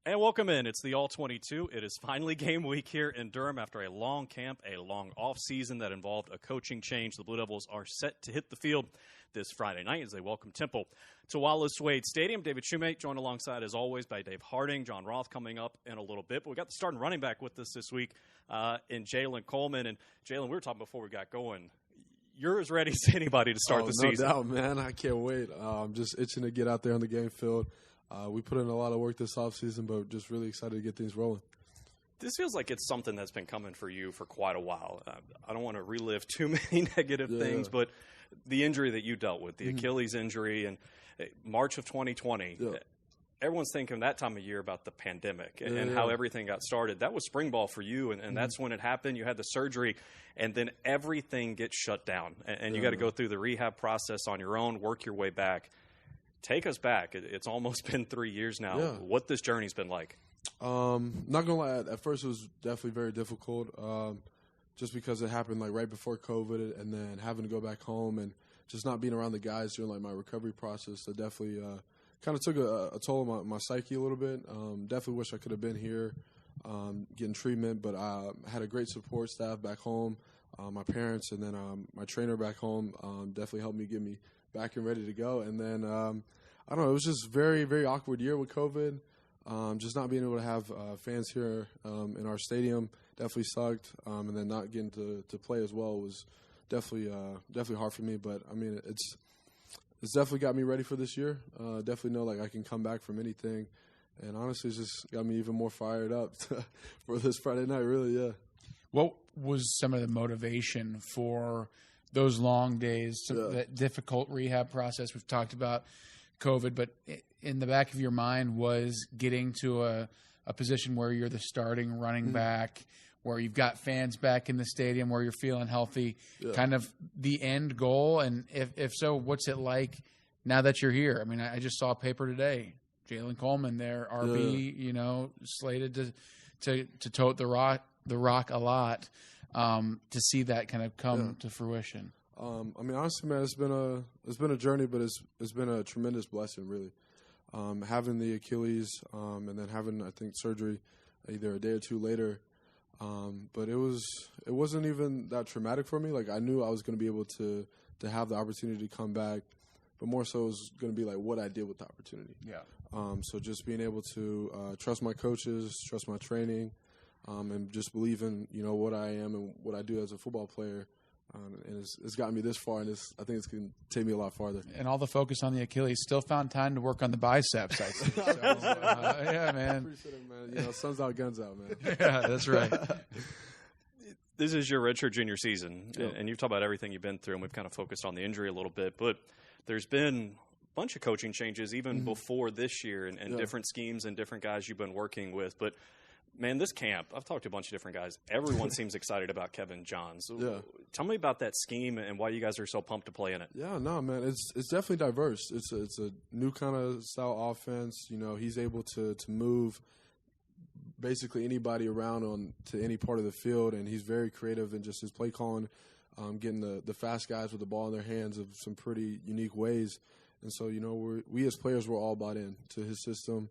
And welcome in. It's the All-22. It is finally game week here in Durham after a long camp, a long off-season that involved a coaching change. The Blue Devils are set to hit the field this Friday night as they welcome Temple to Wallace Wade Stadium. David Shumate joined alongside, as always, by Dave Harding. John Roth coming up in a little bit. But we got the starting running back with us this week in Jalen Coleman. And, Jalen, we were talking before we got going. You're as ready as anybody to start the season. No doubt, man. I can't wait. I'm just itching to get out there on the game field. We put in a lot of work this offseason, but just really excited to get things rolling. This feels like it's something that's been coming for you for quite a while. I don't want to relive too many negative things, but the injury that you dealt with, the Achilles injury, and March of 2020, everyone's thinking that time of year about the pandemic and how everything got started. That was spring ball for you, and that's when it happened. You had the surgery, and then everything gets shut down, and you got to go through the rehab process on your own, work your way back. Take us back. It's almost been 3 years now. Yeah. What this journey's been like? Not gonna lie. At first, it was definitely very difficult, just because it happened like right before COVID, and then having to go back home and just not being around the guys during like my recovery process. That definitely kind of took a toll on my psyche a little bit. Definitely wish I could have been here, getting treatment, but I had a great support staff back home. My parents and then my trainer back home definitely helped me get me back and ready to go. And then, I don't know, it was just very, very awkward year with COVID. Just not being able to have fans here in our stadium definitely sucked. And then not getting to play as well was definitely hard for me. But, I mean, it's definitely got me ready for this year. Definitely know, like, I can come back from anything. And honestly, it's just got me even more fired up for this Friday night, really, yeah. What was some of the motivation for those long days, that difficult rehab process? We've talked about COVID, but in the back of your mind was getting to a position where you're the starting running back, where you've got fans back in the stadium, where you're feeling healthy, kind of the end goal. And if so, what's it like now that you're here? I mean, I just saw a paper today, Jalen Coleman there, RB, slated to tote the rock a lot. To see that kind of come to fruition. I mean, honestly, man, it's been a journey, but it's been a tremendous blessing, really. Having the Achilles, and then having, I think, surgery either a day or two later. But it wasn't even that traumatic for me. Like, I knew I was going to be able to have the opportunity to come back, but more so it was going to be like what I did with the opportunity. Yeah. So just being able to trust my coaches, trust my training. And just believe in, what I am and what I do as a football player. And it's gotten me this far, and I think it's going to take me a lot farther. And all the focus on the Achilles, still found time to work on the biceps, I think. So, yeah, man. Appreciate it, man. Sun's out, guns out, man. Yeah, that's right. This is your redshirt junior season, and you've talked about everything you've been through, and we've kind of focused on the injury a little bit. But there's been a bunch of coaching changes even before this year and different schemes and different guys you've been working with. But man, this camp, I've talked to a bunch of different guys. Everyone seems excited about Kevin Johns. So tell me about that scheme and why you guys are so pumped to play in it. Yeah, no, man, it's definitely diverse. It's a new kind of style offense. He's able to move basically anybody around to any part of the field, and he's very creative in just his play calling, getting the fast guys with the ball in their hands of some pretty unique ways. And so, we as players, we're all bought in to his system.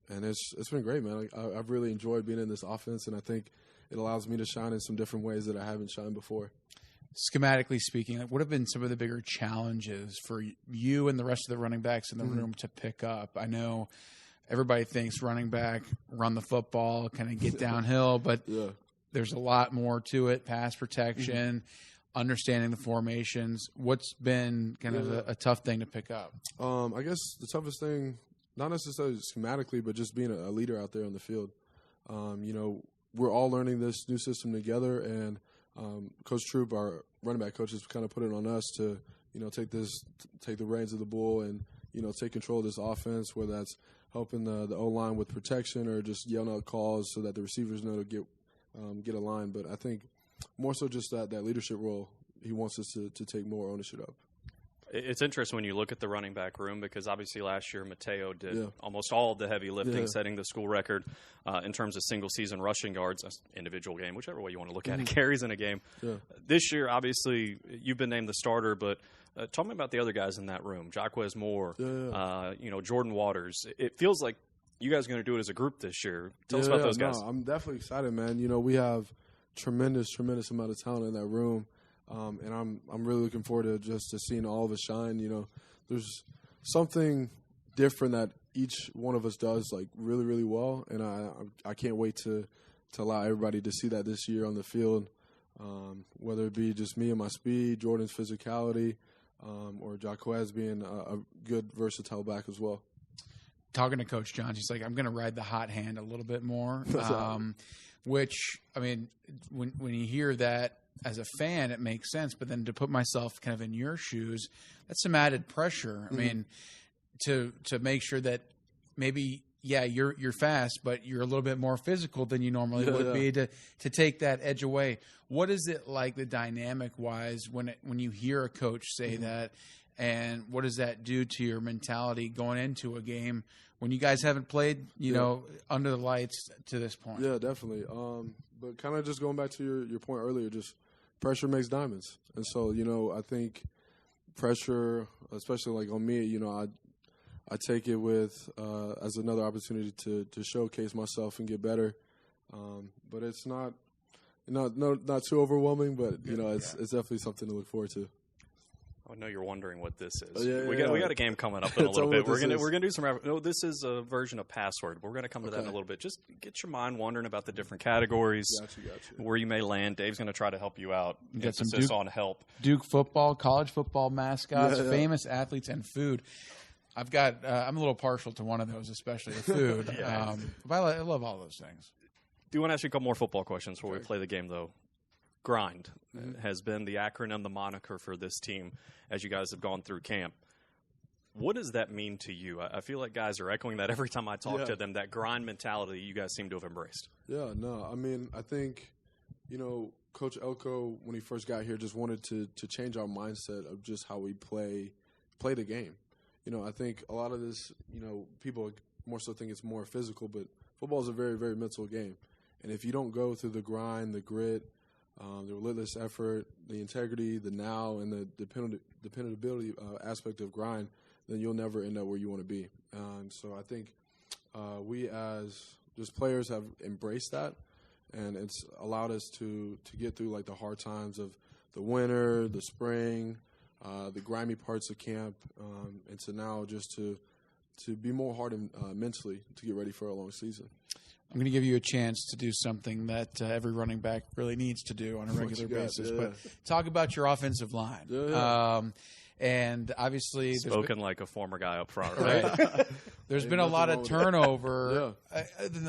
And it's been great, man. I've really enjoyed being in this offense, and I think it allows me to shine in some different ways that I haven't shined before. Schematically speaking, what have been some of the bigger challenges for you and the rest of the running backs in the room to pick up? I know everybody thinks running back, run the football, kind of get downhill, but there's a lot more to it, pass protection, understanding the formations. What's been kind of a tough thing to pick up? I guess the toughest thing, not necessarily schematically, but just being a leader out there on the field. We're all learning this new system together, and Coach Troop, our running back coach, has kind of put it on us to, take the reins of the bull and, take control of this offense, whether that's helping the O-line with protection or just yelling out calls so that the receivers know to get a line. But I think more so just that leadership role he wants us to take more ownership of. It's interesting when you look at the running back room because obviously last year Mateo did almost all of the heavy lifting, setting the school record in terms of single-season rushing yards, individual game, whichever way you want to look at it, carries in a game. This year, obviously, you've been named the starter, but talk me about the other guys in that room, Jaquez Moore, Jordan Waters. It feels like you guys are going to do it as a group this year. Tell us about those guys. No, I'm definitely excited, man. You know, we have tremendous amount of talent in that room, and I'm really looking forward to seeing all of us shine. You know, there's something different that each one of us does like really, really well, and I can't wait to allow everybody to see that this year on the field, whether it be just me and my speed, Jordan's physicality, or Jaquez being a good versatile back as well. Talking to Coach Johns, he's like, I'm going to ride the hot hand a little bit more, which, I mean, when you hear that as a fan, it makes sense. But then to put myself kind of in your shoes, that's some added pressure. I mean, to make sure that maybe, yeah, you're fast, but you're a little bit more physical than you normally would be to take that edge away. What is it like, the dynamic-wise, when you hear a coach say that, and what does that do to your mentality going into a game when you guys haven't played, you know, under the lights to this point? Yeah, definitely. But kind of just going back to your point earlier, just pressure makes diamonds. And so, you know, I think pressure, especially like on me, you know, I take it with as another opportunity to showcase myself and get better. But it's not too overwhelming, but you know, it's definitely something to look forward to. I know you're wondering what this is. We got a game coming up in a little bit. We're gonna do some. No, this is a version of Password. We're gonna come to that in a little bit. Just get your mind wandering about the different categories, where you may land. Dave's gonna try to help you out. Get some emphasis on help. Duke football, college football mascots, famous athletes, and food. I've got. I'm a little partial to one of those, especially the food. But I love all those things. Do you want to ask you a couple more football questions before we play the game, though? Grind has been the acronym, the moniker for this team as you guys have gone through camp. What does that mean to you? I feel like guys are echoing that every time I talk to them, that grind mentality you guys seem to have embraced. Yeah, no, I mean, I think, you know, Coach Elko, when he first got here, just wanted to change our mindset of just how we play the game. You know, I think a lot of this, you know, people more so think it's more physical, but football is a very, very mental game. And if you don't go through the grind, the grit, the relentless effort, the integrity, the now, and the dependability aspect of grind, then you'll never end up where you want to be. So I think we as just players have embraced that, and it's allowed us to get through like the hard times of the winter, the spring, the grimy parts of camp, and to now just to be more hardened mentally to get ready for a long season. I'm going to give you a chance to do something that every running back really needs to do on a regular basis. But talk about your offensive line. And obviously, spoken like a former guy up front, right? There's been a lot of turnover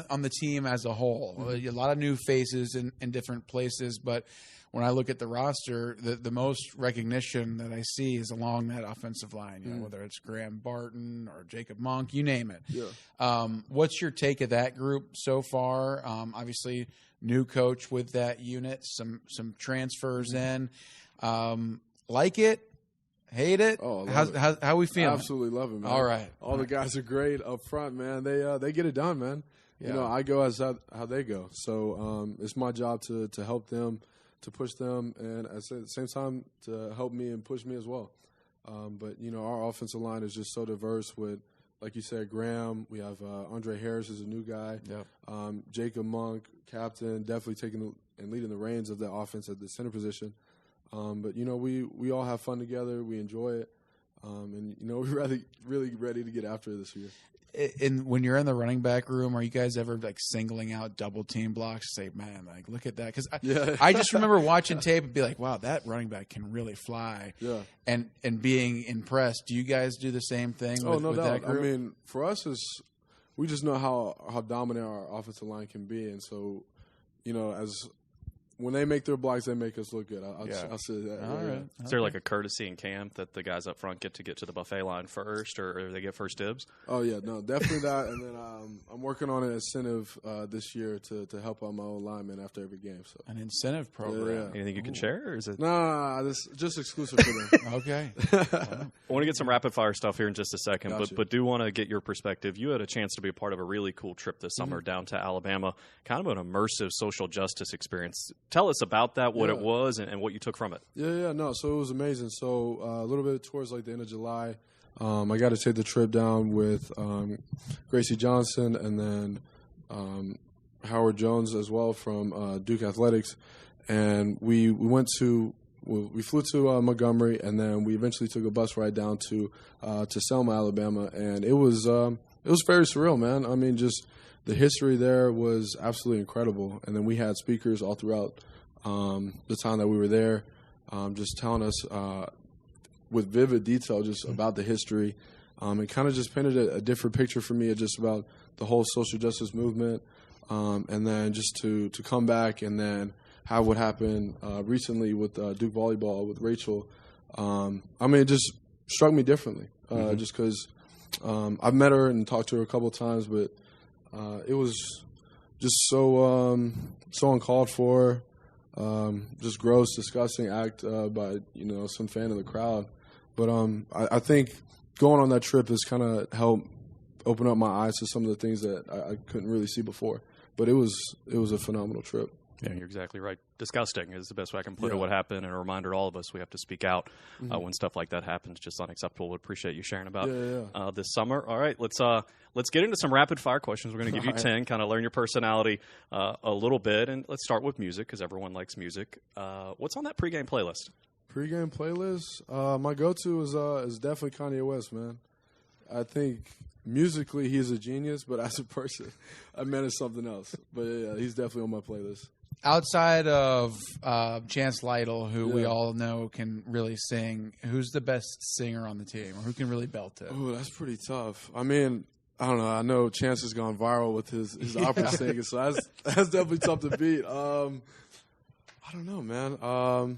on the team as a whole. A lot of new faces in different places, but when I look at the roster, the most recognition that I see is along that offensive line, you know, whether it's Graham Barton or Jacob Monk, you name it. What's your take of that group so far? Obviously, new coach with that unit, some transfers in. Like it? Hate it? Oh, how we feeling? Absolutely love it, man. All right. All the guys are great up front, man. They get it done, man. You know, I go as how they go. So it's my job to help them, to push them, and at the same time to help me and push me as well. But, you know, our offensive line is just so diverse with, like you said, Graham. We have Andre Harris is a new guy. Jacob Monk, captain, definitely taking and leading the reins of the offense at the center position. But, you know, we all have fun together. We enjoy it. And, you know, we're really ready to get after it this year. And when you're in the running back room, are you guys ever like singling out double team blocks? Say, man, like look at that, because I just remember watching tape and be like, wow, that running back can really fly. And being impressed. Do you guys do the same thing? With that group? I mean, for us, we just know how dominant our offensive line can be, and so, you know, when they make their blocks, they make us look good. I'll say that. All right. Is there like a courtesy in camp that the guys up front get to the buffet line first, or they get first dibs? Oh, yeah. No, definitely that. And then I'm working on an incentive this year to help out my old linemen after every game. So an incentive program. Anything you can share, or is it? Nah, this is just exclusive for them. Okay. I want to get some rapid-fire stuff here in just a second, but do want to get your perspective. You had a chance to be a part of a really cool trip this summer down to Alabama, kind of an immersive social justice experience. Tell us about that, what it was, and what you took from it. No. So it was amazing. So a little bit towards like the end of July, I got to take the trip down with Gracie Johnson and then Howard Jones as well from Duke Athletics. And we flew to Montgomery, and then we eventually took a bus ride down to Selma, Alabama, and it was very surreal, man. I mean, just the history there was absolutely incredible. And then we had speakers all throughout the time that we were there, just telling us with vivid detail just about the history. It kind of just painted a different picture for me, just about the whole social justice movement, and then just to come back and then have what happened recently with Duke volleyball with Rachel. I mean, it just struck me differently, just because I've met her and talked to her a couple of times, but it was just so uncalled for, just gross, disgusting act by some fan of the crowd. But I think going on that trip has kind of helped open up my eyes to some of the things that I couldn't really see before. But it was a phenomenal trip. Yeah, you're exactly right. Disgusting is the best way I can put it, what happened, and a reminder to all of us we have to speak out when stuff like that happens. Just unacceptable. We appreciate you sharing about this summer. All right, let's get into some rapid-fire questions. We're going to give you 10, kind of learn your personality a little bit, and let's start with music because everyone likes music. What's on that pregame playlist? Pre-game playlist? My go-to is definitely Kanye West, man. I think musically he's a genius, but as a person, I meant it's something else. But yeah, he's definitely on my playlist. Outside of Chance Lytle, who we all know can really sing, who's the best singer on the team, or who can really belt it? Oh, that's pretty tough. I mean, I don't know. I know Chance has gone viral with his opera singing, so that's definitely tough to beat. I don't know, man.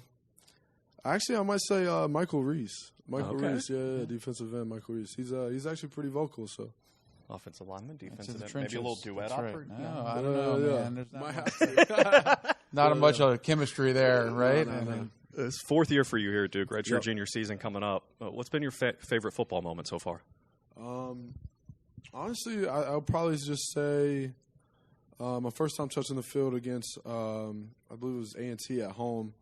Actually, I might say Michael Reese. Reese, defensive end, Michael Reese. He's actually pretty vocal, so. Offensive lineman, defensive end, maybe a little duet opera. Right. No, I don't know, man. There's not much of chemistry there, right? No. It's fourth year for you here at Duke, right? Your junior season coming up. What's been your favorite football moment so far? Honestly, I'll probably just say my first time touching the field against, I believe it was A&T at home,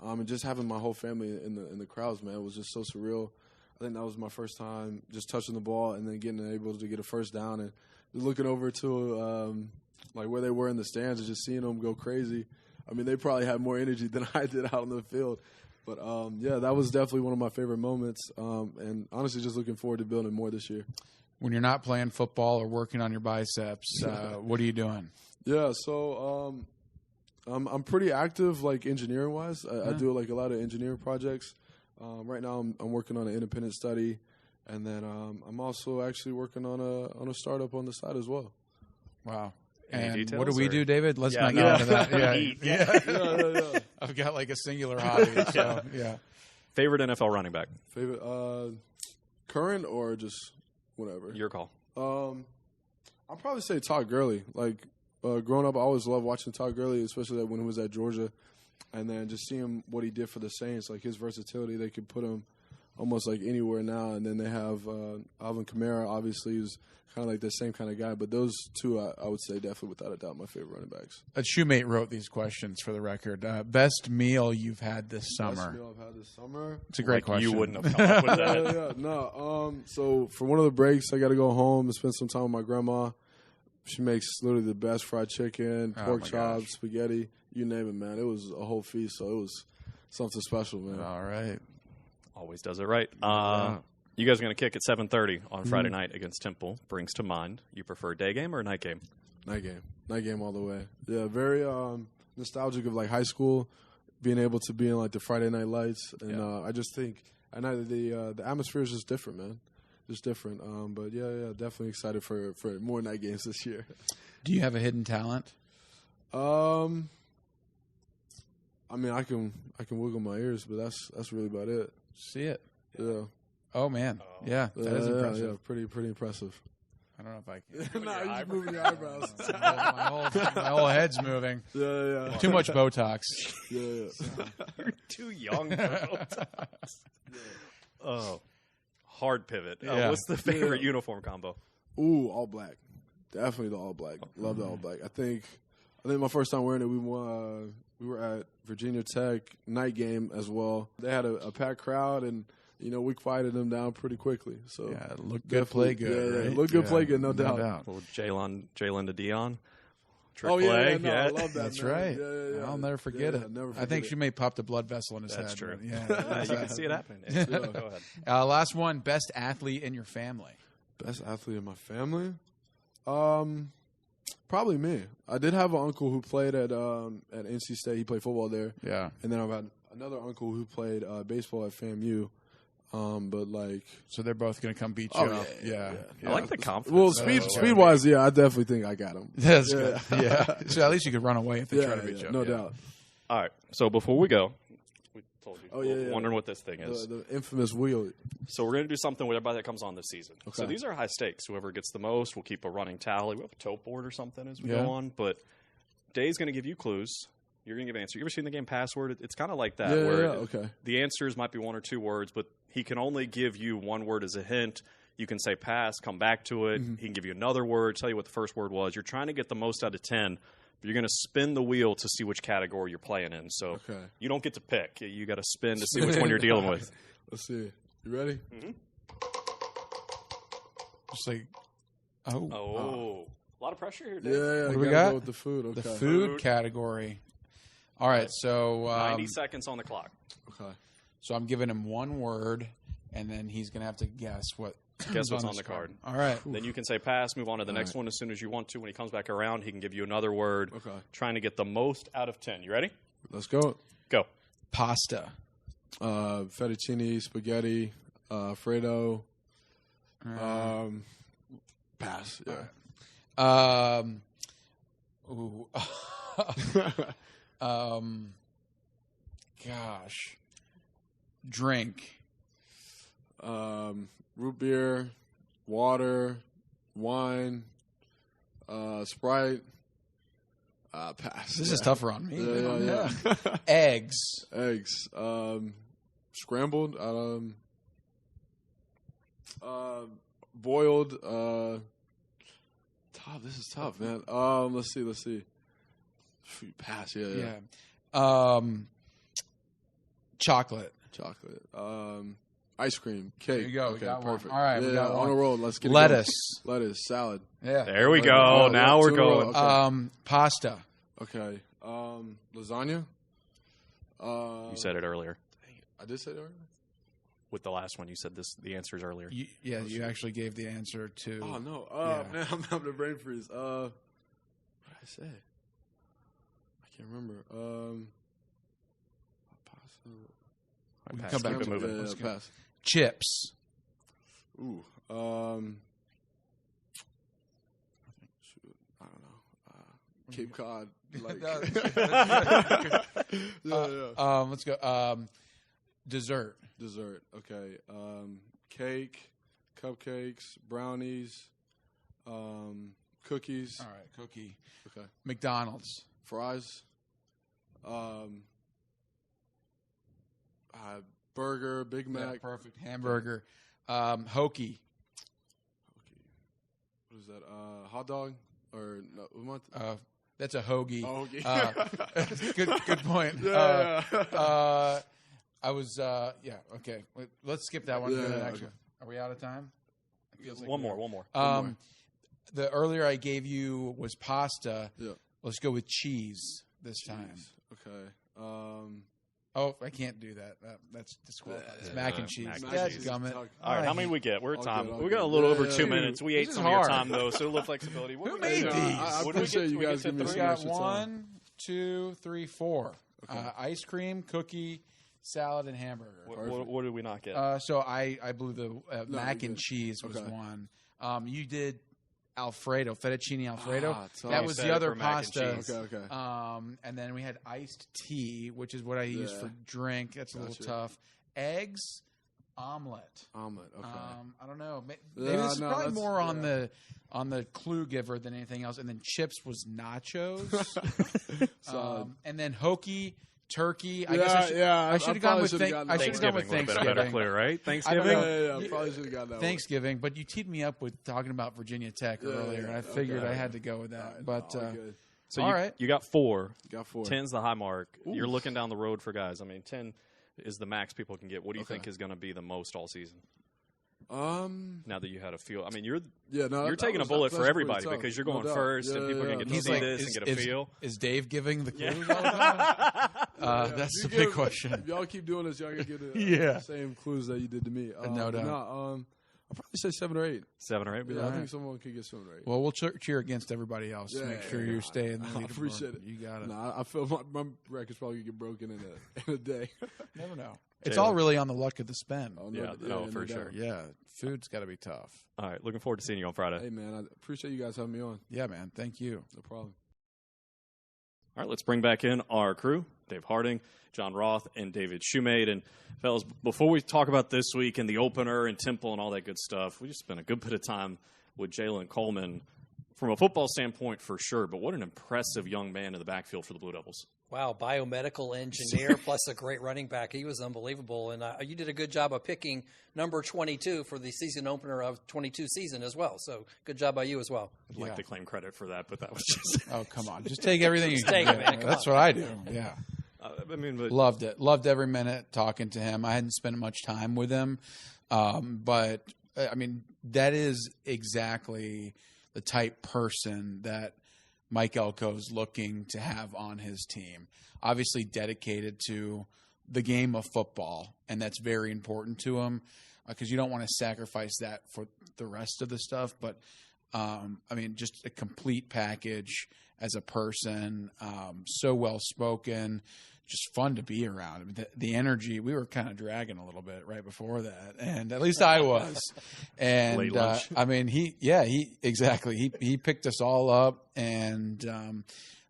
and just having my whole family in the crowds, man, it was just so surreal. I think that was my first time just touching the ball and then getting able to get a first down and looking over to like where they were in the stands and just seeing them go crazy. I mean, they probably had more energy than I did out on the field. But, that was definitely one of my favorite moments, and honestly just looking forward to building more this year. When you're not playing football or working on your biceps, what are you doing? Yeah, so I'm pretty active, like, engineering-wise. I do, like, a lot of engineering projects. Right now I'm working on an independent study, and then I'm also actually working on a startup on the side as well. Wow. And what do we do, David? Let's not get into that. Yeah. I've got like a singular hobby. So, Favorite NFL running back? Favorite current or just whatever? Your call. I'll probably say Todd Gurley. Like growing up, I always loved watching Todd Gurley, especially when he was at Georgia. And then just seeing what he did for the Saints, like his versatility, they could put him almost like anywhere now. And then they have Alvin Kamara, obviously, who's kind of like the same kind of guy. But those two, I would say definitely without a doubt my favorite running backs. Shumate wrote these questions for the record. Best meal you've had this summer? Best meal I've had this summer? It's a great question. You wouldn't have come up with that. No. So for one of the breaks, I got to go home and spend some time with my grandma. She makes literally the best fried chicken, pork chops, spaghetti. You name it, man. It was a whole feast, so it was something special, man. All right. Always does it right. You guys are going to kick at 7:30 on Friday night against Temple. Brings to mind, you prefer day game or night game? Night game. Night game all the way. Yeah, very nostalgic of, like, high school, being able to be in, like, the Friday night lights. And I just think at night the atmosphere is just different, man. Just different. But, definitely excited for more night games this year. Do you have a hidden talent? I mean, I can wiggle my ears, but that's really about it. See it? Yeah. Oh man, that is impressive. Yeah, pretty impressive. I don't know if I can. No, you're just moving your eyebrows. my whole head's moving. Yeah. Too much Botox. Yeah. You're too young for Botox. Oh, hard pivot. What's the favorite uniform combo? Ooh, all black. Definitely the all black. Love the all black. I think my first time wearing it, we were at Virginia Tech night game as well. They had a packed crowd, and we quieted them down pretty quickly. So yeah, look good, play good. Yeah, right? look good, play good, no doubt. Well, Jalen to Dion. Oh, play. No, I love that. That's man. right. Yeah. I'll never forget it. Never forget I think it. she may popped a blood vessel in his head. That's true. But yeah, You can see it happening. Yeah. Go ahead. last one, best athlete in your family. Best athlete in my family? Probably me. I did have an uncle who played at NC State. He played football there. Yeah. And then I've had another uncle who played baseball at FAMU. But like, So they're both going to come beat you up. Yeah. I like the confidence. well, speed wise, yeah, I definitely think I got him. That's good. Yeah. So at least you could run away if they try to beat you up. No doubt. All right. So before we go, we told you. Yeah. Wondering what this thing is. The infamous wheel. So we're going to do something with everybody that comes on this season. Okay. So these are high stakes. Whoever gets the most, we'll keep a running tally. We have a tote board or something as we go on. But Dave's going to give you clues. You're going to give an answer. You ever seen the game Password? It's kind of like that. Okay. The answers might be one or two words, but he can only give you one word as a hint. You can say pass, come back to it. He can give you another word, tell you what the first word was. You're trying to get the most out of 10, but you're going to spin the wheel to see which category you're playing in. So you don't get to pick. You got to spin to see which one you're dealing with. Let's see. You ready? Just like, A lot of pressure here, Dave. Yeah. What do we gotta got? go with the food. Okay. the food category. All right. So 90 seconds on the clock. Okay. So I'm giving him one word, and then he's going to have to guess what. Guess what's on the card. All right. Then you can say pass, move on to the next one as soon as you want to. When he comes back around, he can give you another word. Okay. Trying to get the most out of 10. You ready? Let's go. Go. Pasta. Fettuccine, spaghetti, Alfredo. Pass. Yeah. Gosh. Drink. Root beer, water, wine, Sprite. Pass. This is tougher on me. Yeah. Eggs. Eggs. Scrambled. Boiled. Tough. This is tough, man. Let's see. Pass. Yeah. Chocolate. Ice cream, cake. There you go. Okay, We got perfect. One. All right, Yeah, we got on one. a roll. Let's get Lettuce. it going. Lettuce, salad. Yeah. There we go. Oh, Now yeah, we're 2 in a row. going. Okay. Pasta. Okay. Lasagna. You said it earlier. I did say it earlier. With the last one, you said the answers earlier. You actually gave the answer to. Oh no! Yeah. Man, I'm having a brain freeze. What did I say? I can't remember. Pasta. We can Pass. come back Keep it to moving. it. Yeah, pass. Chips. Ooh. Shoot. I don't know. Cape Cod. Like. Yeah. Let's go. Dessert. Dessert. Okay. Cake, cupcakes, brownies, cookies. All right, cookie. Okay. McDonald's. Fries. Burger, Big Mac. Yeah, perfect. Hamburger. Hokey. What is that? Hot dog or no? What? That's a hoagie. Oh, hoagie. Good point. Yeah. I was okay. Let's skip that one. Yeah, Actually, okay. are we out of time? It feels like One we are. more. The earlier I gave you was pasta. Yeah. Let's go with cheese this time. Okay. Oh, I can't do that. That's disqualified. It's mac and cheese. Mac and Dadgummit. cheese. All All right, how many we get? We're at All time. good, all We got a good. little Yeah, over yeah, 2 yeah. minutes. We ate is some of your hard. time, though, so a little flexibility. What Who we made get? these? I What did we appreciate get? you We guys get to giving me We three? some got extra time. 1, 2, 3, 4. Ice cream, cookie, salad, and hamburger. What did we not get? So I blew the mac you and did. cheese was Okay. one. You did Alfredo, fettuccine Alfredo. tough. That You was said the it other for mac and pasta. cheese. Okay. And then we had iced tea, which is what I use Yeah. for drink. That's a little Gotcha. tough. Eggs, omelet. Omelet. Okay. I don't know. Maybe Yeah, this is no, probably that's- more on the clue giver than anything else. And then chips was nachos. Solid. And then hokey, turkey. I Yeah, guess I should, yeah, I I should have probably gone with should've gotten I that should have gone with would've been a Thanksgiving. better clue, right? I don't Thanksgiving? know. Yeah. Probably should have gotten that Thanksgiving, but you teed me up with talking about Virginia Tech earlier, and I figured I had to go with that. But one. Good. So all you, right. you got 4. Got 4. 10's the high mark. You're looking down the road for guys. I mean, 10 is the max people can get. What do you think is going to be the most all season? Now that you had a feel, I mean, you're taking a bullet for everybody because you're going first, and people are going to get to see this and get a feel. Is Dave giving the clues all the time? That's the big question. If y'all keep doing this, y'all going to get the same clues that you did to me. No doubt. I'll probably say 7 or 8. 7 or 8? Yeah, I think someone could get 7 or 8. Well, we'll cheer against everybody else to make sure you stay in the leaderboard. I appreciate it. You got it. I feel my record's probably going to get broken in a day. Never know. It's all really on the luck of the spend. For sure. Yeah, food's got to be tough. All right, looking forward to seeing you on Friday. Hey, man, I appreciate you guys having me on. Yeah, man, thank you. No problem. All right, let's bring back in our crew, Dave Harding, John Roth, and David Shumate. And, fellas, before we talk about this week and the opener and Temple and all that good stuff, we just spent a good bit of time with Jalen Coleman from a football standpoint for sure, but what an impressive young man in the backfield for the Blue Devils. Wow, biomedical engineer plus a great running back. He was unbelievable. And you did a good job of picking number 22 for the season opener of 22 season as well. So good job by you as well. I'd like to claim credit for that, but that was just – Oh, come on. Just take everything you can get. Man, That's what I do. Yeah. Loved it. Loved every minute talking to him. I hadn't spent much time with him. But, I mean, that is exactly the type person that Mike Elko is looking to have on his team. Obviously dedicated to the game of football, and that's very important to him because you don't want to sacrifice that for the rest of the stuff. But, I mean, just a complete package as a person, so well-spoken, just fun to be around. I mean, the energy, we were kind of dragging a little bit right before that, and at least I was. And I mean, he picked us all up, and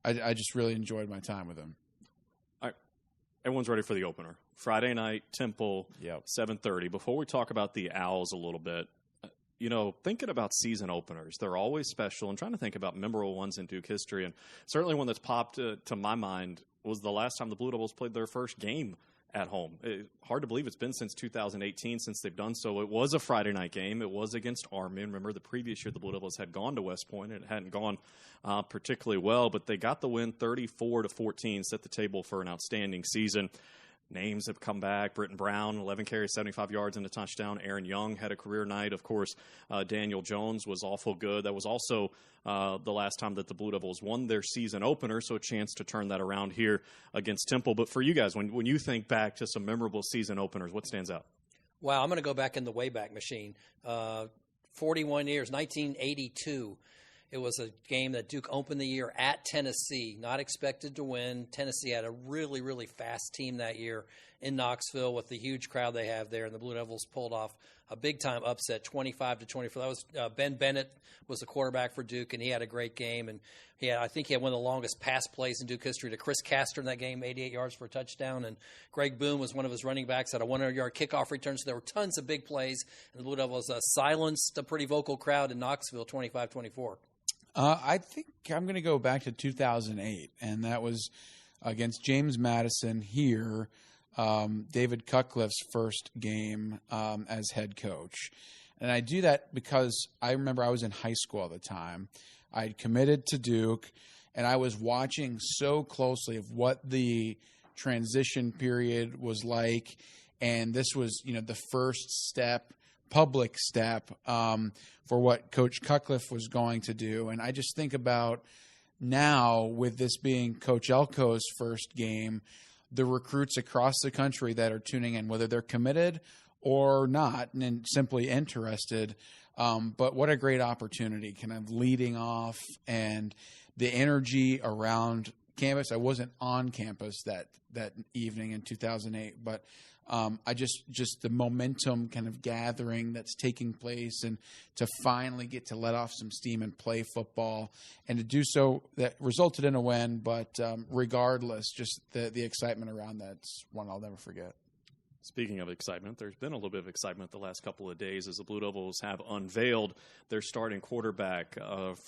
I just really enjoyed my time with him. All right, everyone's ready for the opener. Friday night, Temple, 7:30. Before we talk about the Owls a little bit, thinking about season openers, they're always special, and trying to think about memorable ones in Duke history. And certainly one that's popped to my mind was the last time the Blue Devils played their first game at home. Hard to believe it's been since 2018 since they've done so. It was a Friday night game. It was against Army. Remember, the previous year the Blue Devils had gone to West Point, and it hadn't gone particularly well, but they got the win 34-14, set the table for an outstanding season. Names have come back. Britton Brown, 11 carries, 75 yards and a touchdown. Aaron Young had a career night. Of course, Daniel Jones was awful good. That was also the last time that the Blue Devils won their season opener, so a chance to turn that around here against Temple. But for you guys, when you think back to some memorable season openers, what stands out? Wow, I'm going to go back in the Wayback Machine. 41 years, 1982. It was a game that Duke opened the year at Tennessee, not expected to win. Tennessee had a really, really fast team that year in Knoxville with the huge crowd they have there, and the Blue Devils pulled off a big-time upset, 25-24. That was Ben Bennett was the quarterback for Duke, and he had a great game. And I think he had one of the longest pass plays in Duke history to Chris Castor in that game, 88 yards for a touchdown. And Greg Boone was one of his running backs, had a 100-yard kickoff return. So there were tons of big plays, and the Blue Devils silenced a pretty vocal crowd in Knoxville, 25-24. I think I'm going to go back to 2008, and that was against James Madison here, David Cutcliffe's first game as head coach. And I do that because I remember I was in high school at the time. I had committed to Duke, and I was watching so closely of what the transition period was like, and this was, the first step, public step for what Coach Cutcliffe was going to do. And I just think about now, with this being Coach Elko's first game, the recruits across the country that are tuning in, whether they're committed or not and simply interested. But what a great opportunity, kind of leading off, and the energy around campus. I wasn't on campus that evening in 2008, but I just the momentum kind of gathering that's taking place, and to finally get to let off some steam and play football, and to do so that resulted in a win. But regardless, just the excitement around that's one I'll never forget. Speaking of excitement, there's been a little bit of excitement the last couple of days as the Blue Devils have unveiled their starting quarterback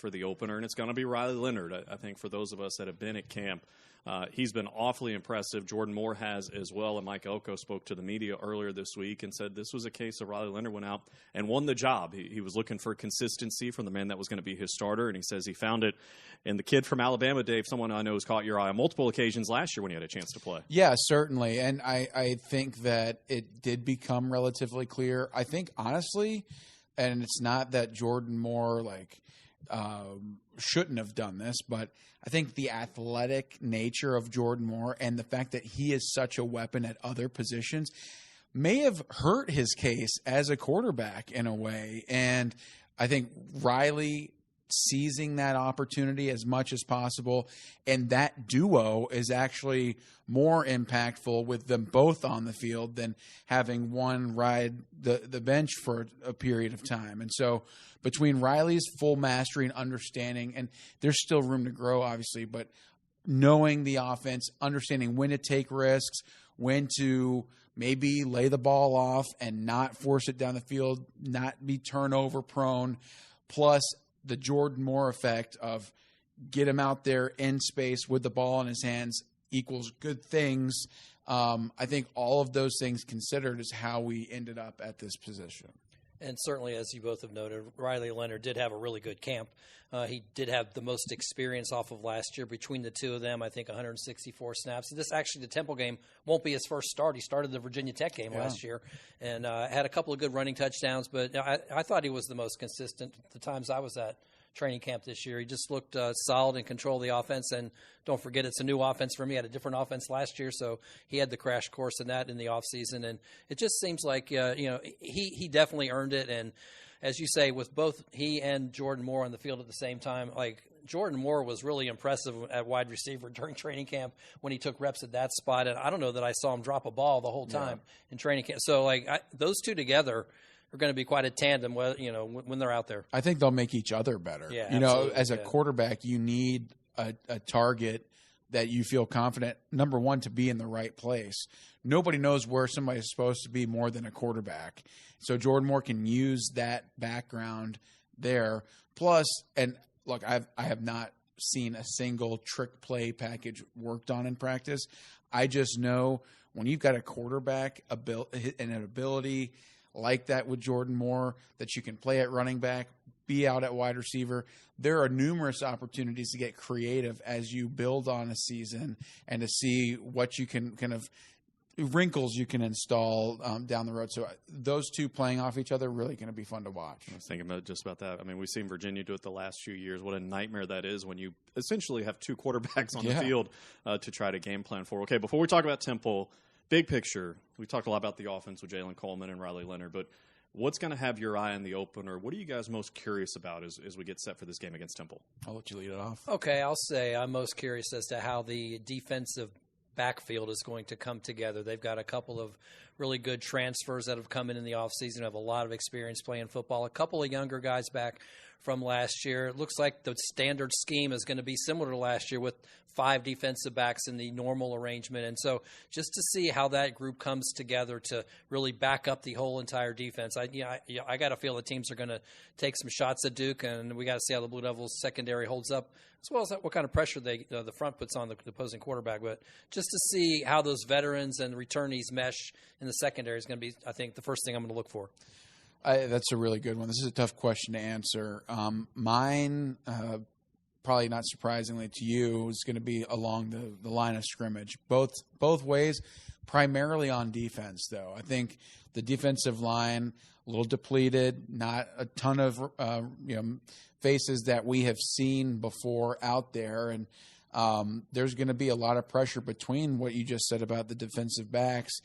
for the opener, and it's going to be Riley Leonard. I think for those of us that have been at camp, he's been awfully impressive. Jordan Moore has as well, and Mike Elko spoke to the media earlier this week and said this was a case of Riley Leonard went out and won the job. He was looking for consistency from the man that was going to be his starter, and he says he found it in the kid from Alabama, Dave, someone I know has caught your eye on multiple occasions last year when he had a chance to play. Yeah, certainly, and I think that it did become relatively clear. I think, honestly, and it's not that Jordan Moore, shouldn't have done this, but I think the athletic nature of Jordan Moore and the fact that he is such a weapon at other positions may have hurt his case as a quarterback in a way. And I think Riley seizing that opportunity as much as possible, and that duo is actually more impactful with them both on the field than having one ride the bench for a period of time. And so between Riley's full mastery and understanding, and there's still room to grow, obviously, but knowing the offense, understanding when to take risks, when to maybe lay the ball off and not force it down the field, not be turnover prone, plus the Jordan Moore effect of get him out there in space with the ball in his hands equals good things. I think all of those things considered is how we ended up at this position. And certainly, as you both have noted, Riley Leonard did have a really good camp. He did have the most experience off of last year. Between the two of them, I think 164 snaps. This actually, the Temple game won't be his first start. He started the Virginia Tech game last year and had a couple of good running touchdowns. But I thought he was the most consistent the times I was at training camp this year. He just looked solid in control of the offense. And don't forget, it's a new offense for me. He had a different offense last year, so he had the crash course in that in the offseason. And it just seems like he definitely earned it. And as you say, with both he and Jordan Moore on the field at the same time, like Jordan Moore was really impressive at wide receiver during training camp when he took reps at that spot. And I don't know that I saw him drop a ball the whole time in training camp. So those two together are going to be quite a tandem, when they're out there. I think they'll make each other better. Yeah, as a quarterback, you need a target that you feel confident, number one, to be in the right place. Nobody knows where somebody's supposed to be more than a quarterback. So Jordan Moore can use that background there. Plus, and look, I have not seen a single trick play package worked on in practice. I just know when you've got a quarterback and an ability like that with Jordan Moore, that you can play at running back, be out at wide receiver. There are numerous opportunities to get creative as you build on a season and to see what you can kind of wrinkles you can install down the road. So those two playing off each other are really going to be fun to watch. I was thinking just about that. I mean, we've seen Virginia do it the last few years. What a nightmare that is when you essentially have two quarterbacks on the field to try to game plan for. Okay, before we talk about Temple, big picture, we talked a lot about the offense with Jalen Coleman and Riley Leonard, but what's going to have your eye on the opener? What are you guys most curious about as we get set for this game against Temple? I'll let you lead it off. Okay, I'll say I'm most curious as to how the defensive backfield is going to come together. They've got a couple of really good transfers that have come in the offseason, have a lot of experience playing football, a couple of younger guys back from last year. It looks like the standard scheme is going to be similar to last year with 5 defensive backs in the normal arrangement. And so just to see how that group comes together to really back up the whole entire defense, I got to feel the teams are going to take some shots at Duke, and we got to see how the Blue Devils secondary holds up, as well as what kind of pressure the front puts on the opposing quarterback. But just to see how those veterans and returnees mesh in the secondary is going to be, I think, the first thing I'm going to look for. That's a really good one. This is a tough question to answer. Mine, probably not surprisingly to you, is going to be along the line of scrimmage. Both ways, primarily on defense, though. I think the defensive line, a little depleted, not a ton of faces that we have seen before out there. And there's going to be a lot of pressure between what you just said about the defensive backs,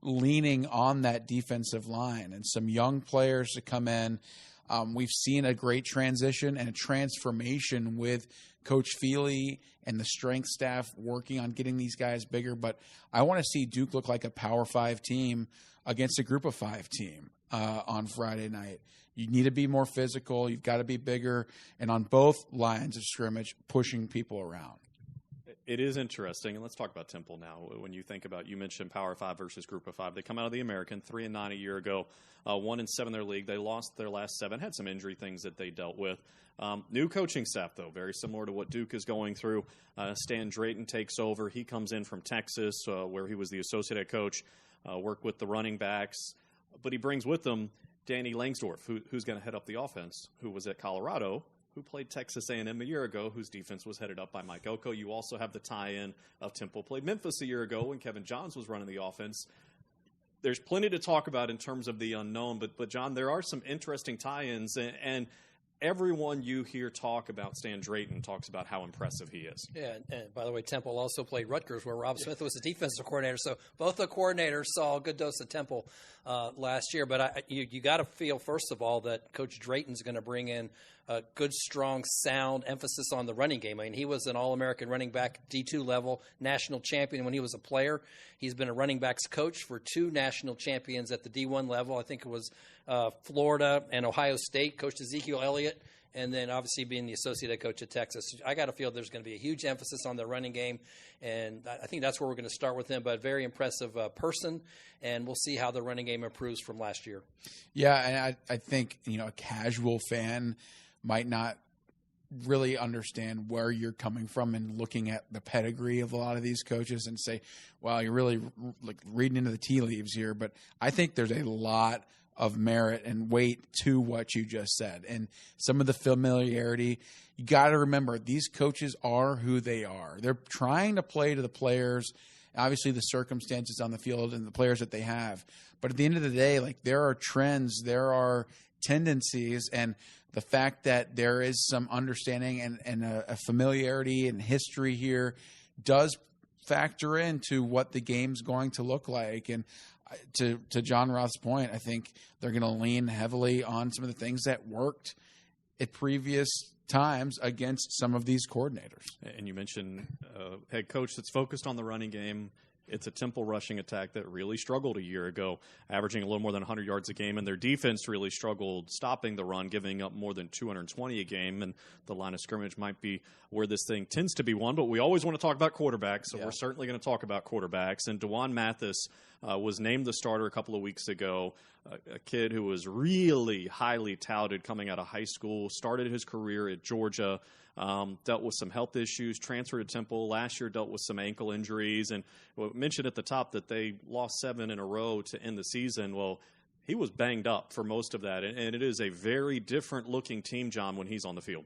leaning on that defensive line and some young players to come in. We've seen a great transition and a transformation with Coach Feely and the strength staff working on getting these guys bigger. But I want to see Duke look like a Power 5 team against a Group of 5 team on Friday night. You need to be more physical. You've got to be bigger. And on both lines of scrimmage, pushing people around. It is interesting, and let's talk about Temple now. When you think about, you mentioned Power 5 versus Group of 5. They come out of the American, 3-9 a year ago, 1-7 in their league. They lost their last 7, had some injury things that they dealt with. New coaching staff, though, very similar to what Duke is going through. Stan Drayton takes over. He comes in from Texas, where he was the associate head coach, worked with the running backs. But he brings with him Danny Langsdorf, who's going to head up the offense, who was at Colorado, who played Texas A&M a year ago, whose defense was headed up by Mike Elko. You also have the tie-in of Temple played Memphis a year ago when Kevin Johns was running the offense. There's plenty to talk about in terms of the unknown, but John, there are some interesting tie-ins, and everyone you hear talk about Stan Drayton talks about how impressive he is. Yeah, and by the way, Temple also played Rutgers, where Rob Smith was the defensive coordinator. So both the coordinators saw a good dose of Temple last year. But you got to feel, first of all, that Coach Drayton's going to bring in a good, strong, sound emphasis on the running game. I mean, he was an All-American running back, D2 level, national champion when he was a player. He's been a running backs coach for 2 national champions at the D1 level. I think it was Florida and Ohio State, coached Ezekiel Elliott, and then obviously being the associate head coach at Texas. I got to feel there's going to be a huge emphasis on the running game, and I think that's where we're going to start with him. But very impressive person, and we'll see how the running game improves from last year. Yeah, and I think, a casual fan might not really understand where you're coming from and looking at the pedigree of a lot of these coaches and say, wow, you're really like reading into the tea leaves here. But I think there's a lot of merit and weight to what you just said. And some of the familiarity, you got to remember, these coaches are who they are. They're trying to play to the players, obviously the circumstances on the field and the players that they have. But at the end of the day, like, there are trends, there are tendencies, and the fact that there is some understanding and a familiarity and history here does factor into what the game's going to look like. And to John Roth's point, I think they're going to lean heavily on some of the things that worked at previous times against some of these coordinators. And you mentioned a head coach that's focused on the running game. It's a Temple rushing attack that really struggled a year ago, averaging a little more than 100 yards a game, and their defense really struggled stopping the run, giving up more than 220 a game, and the line of scrimmage might be where this thing tends to be won. But we always want to talk about quarterbacks, so we're certainly going to talk about quarterbacks. And DeJuan Mathis was named the starter a couple of weeks ago, a kid who was really highly touted coming out of high school, started his career at Georgia, dealt with some health issues, transferred to Temple. Last year dealt with some ankle injuries. And we mentioned at the top that they lost 7 in a row to end the season. Well, he was banged up for most of that. And it is a very different-looking team, John, when he's on the field.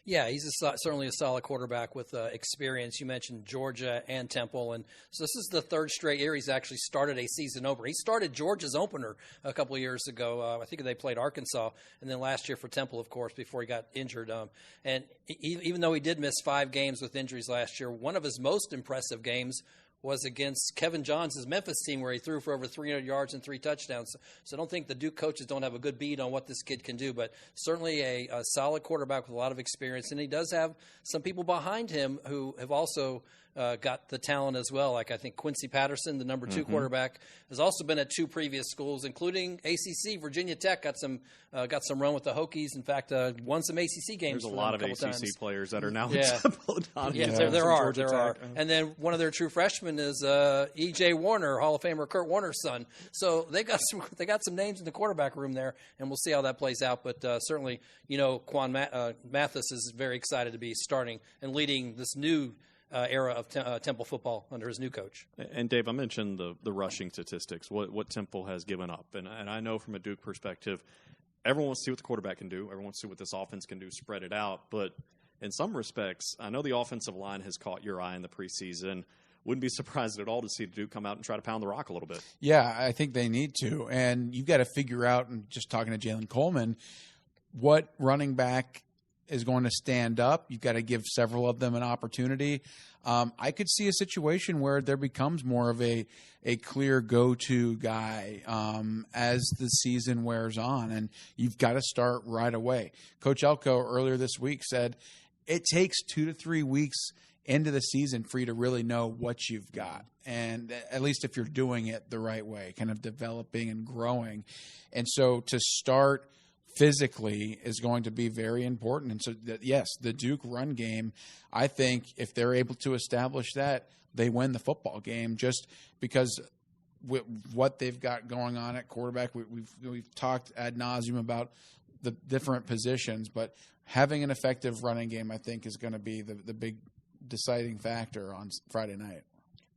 Yeah, he's certainly a solid quarterback with experience. You mentioned Georgia and Temple, and so this is the 3rd straight year he's actually started a season opener. He started Georgia's opener a couple of years ago. I think they played Arkansas, and then last year for Temple, of course, before he got injured. And even though he did miss 5 games with injuries last year, one of his most impressive games was against Kevin Johns' Memphis team, where he threw for over 300 yards and 3 touchdowns. So I don't think the Duke coaches don't have a good beat on what this kid can do, but certainly a solid quarterback with a lot of experience. And he does have some people behind him who have also got the talent as well. Like I think Quincy Patterson, the number 2 quarterback, has also been at 2 previous schools, including ACC. Virginia Tech got some run with the Hokies. In fact, won some ACC games. There's a lot of ACC players that are now there are. And then one of their true freshmen is E.J. Warner, Hall of Famer Kurt Warner's son. So they got some names in the quarterback room there, and we'll see how that plays out. But certainly, Quan Mathis is very excited to be starting and leading this new era of Temple football under his new coach. And Dave, I mentioned the rushing statistics, what Temple has given up. And I know from a Duke perspective, everyone wants to see what the quarterback can do. Everyone wants to see what this offense can do, spread it out. But in some respects, I know the offensive line has caught your eye in the preseason. Wouldn't be surprised at all to see Duke come out and try to pound the rock a little bit. Yeah, I think they need to. And you've got to figure out, and just talking to Jalen Coleman, what running back is going to stand up. You've got to give several of them an opportunity. I could see a situation where there becomes more of a clear go-to guy as the season wears on, and you've got to start right away. Coach Elko earlier this week said it takes 2 to 3 weeks into the season for you to really know what you've got, and at least if you're doing it the right way, kind of developing and growing. And so to start physically is going to be very important. And so, yes, the Duke run game, I think if they're able to establish that, they win the football game just because with what they've got going on at quarterback. We've talked ad nauseum about the different positions, but having an effective running game, I think, is going to be the big deciding factor on Friday night.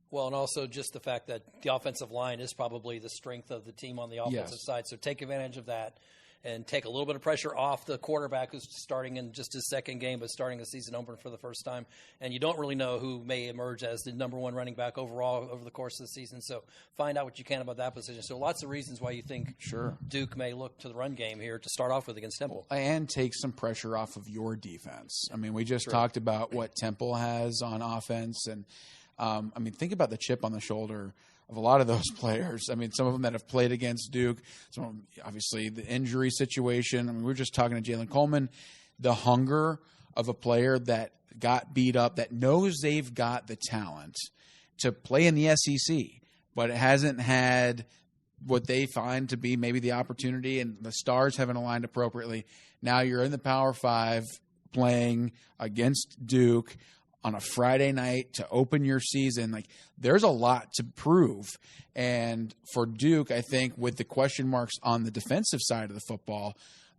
Well, and also just the fact that the offensive line is probably the strength of the team on the offensive side. So take advantage of that and take a little bit of pressure off the quarterback who's starting in just his second game but starting a season opener for the first time. And you don't really know who may emerge as the number one running back overall over the course of the season. So find out what you can about that position. So lots of reasons why you think Duke may look to the run game here to start off with against Temple. And take some pressure off of your defense. I mean, we just talked about what Temple has on offense. And, I mean, think about the chip on the shoulder of a lot of those players. I mean, some of them that have played against Duke, some of them, obviously the injury situation. I mean, we were just talking to Jalen Coleman, the hunger of a player that got beat up, that knows they've got the talent to play in the SEC, but it hasn't had what they find to be maybe the opportunity, and the stars haven't aligned appropriately. Now you're in the Power 5 playing against Duke on a Friday night to open your season. Like, there's a lot to prove. And for Duke, I think with the question marks on the defensive side of the football,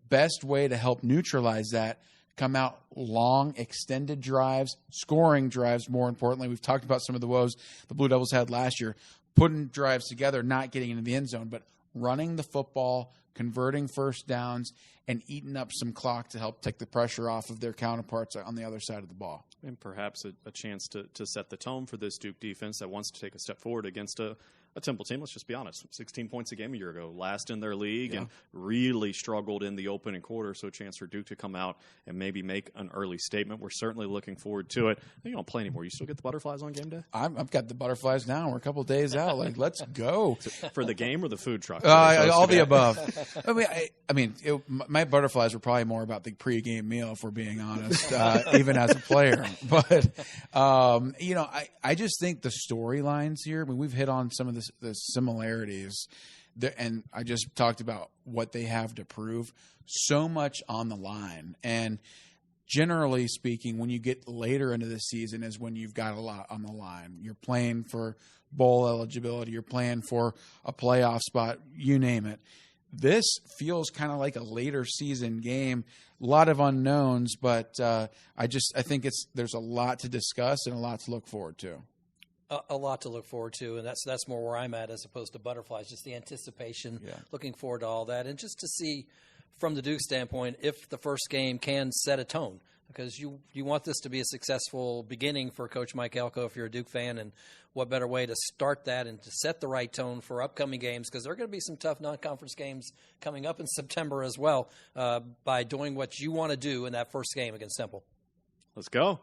best way to help neutralize that, come out long, extended drives, scoring drives, more importantly. We've talked about some of the woes the Blue Devils had last year, putting drives together, not getting into the end zone, but running the football, converting first downs, and eating up some clock to help take the pressure off of their counterparts on the other side of the ball. And perhaps a chance to set the tone for this Duke defense that wants to take a step forward against a Temple team. Let's just be honest, 16 points a game a year ago, last in their league, and really struggled in the opening quarter. So a chance for Duke to come out and maybe make an early statement. We're certainly looking forward to it. You don't play anymore. You still get the butterflies on game day? I've got the butterflies now. We're a couple of days out. Like, let's go. For the game or the food truck? All the above. My butterflies were probably more about the pregame meal, if we're being honest, even as a player. But, I just think the storylines here, I mean, we've hit on some of the similarities, and I just talked about what they have to prove. So much on the line. And generally speaking, when you get later into the season is when you've got a lot on the line. You're playing for bowl eligibility. You're playing for a playoff spot. You name it. This feels kind of like a later season game. A lot of unknowns, but I think there's a lot to discuss and a lot to look forward to. A lot to look forward to, and that's more where I'm at as opposed to butterflies, just the anticipation, looking forward to all that, and just to see from the Duke standpoint if the first game can set a tone, because you want this to be a successful beginning for Coach Mike Elko if you're a Duke fan, and what better way to start that and to set the right tone for upcoming games, because there are going to be some tough non-conference games coming up in September as well, by doing what you want to do in that first game against Temple. Let's go.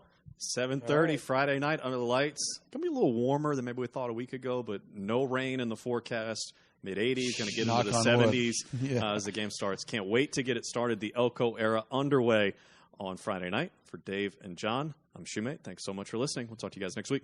7:30 Friday night under the lights. Going to be a little warmer than maybe we thought a week ago, but no rain in the forecast. Mid-80s, going to get into the 70s as the game starts. Can't wait to get it started. The Elko era underway on Friday night. For Dave and John, I'm Shumate. Thanks so much for listening. We'll talk to you guys next week.